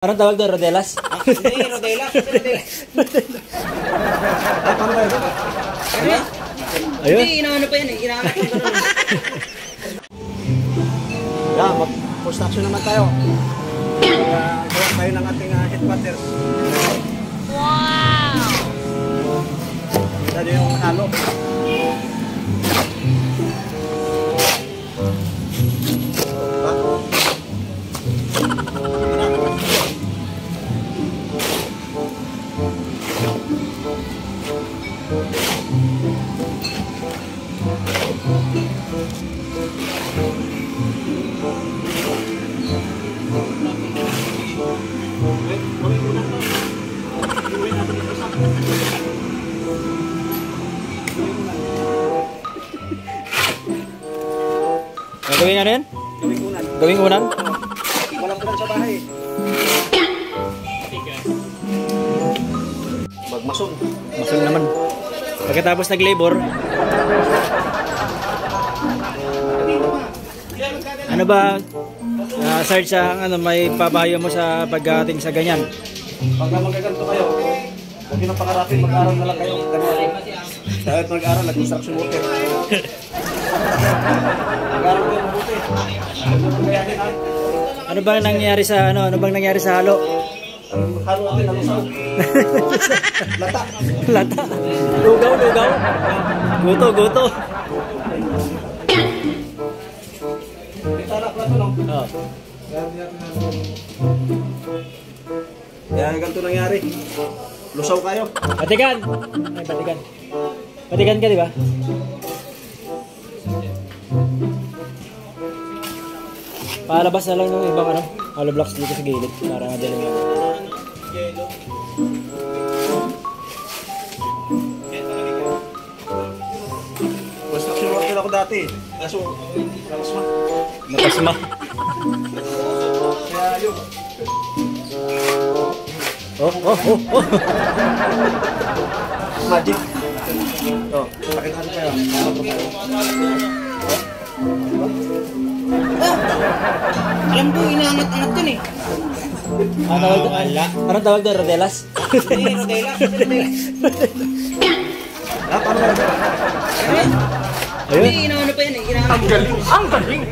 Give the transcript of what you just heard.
Anong tawag doon? Rodelas? Hindi, Rodelas. Ayun. Hindi, inaano pa yan eh. Inaanap ko na. Yeah, mag-construction naman tayo. Gawa tayo ng ating headquarters. Wow! Dito yung halo. Gawin na rin? Gawing unan? Walang ulan sa bahay. Magmason. Masun naman. Pagkatapos nag-labor, ano ba, Sarge, ano, may pabayo mo sa pagdating sa ganyan? Pagka magaganto kayo, huwag nyo nang pakarapin, mag-aral na lang kayo. Kahit mag-aral, nag-construction worker. Mag-aral kayo mabuti. Ano bang nangyari sa ano bang nangyari sa halo? Halo natin, nalusaw. Lata. Lata. Lugaw. Guto. Sarap lang ito, no? Oh. Kaya ganito nangyari. Lusaw kayo. Batikan. Ay, batikan. Batikan ka, di ba? Palabas na lang ng ibang ano, hollow blocks dito sa gilid para madali mo. Construction worker ako dati. Kaso, nakasma. Nakasma. Kaya yun. Oh. Magic. Oh, pakita natin kayo. Alam ko, inaangat-angat yun eh. Anong tawag doon? Rodelas? Hindi, Rodelas. Paano ba? Ayun. Hindi, inaano pa yan eh. Inaanap ko. Ang galing!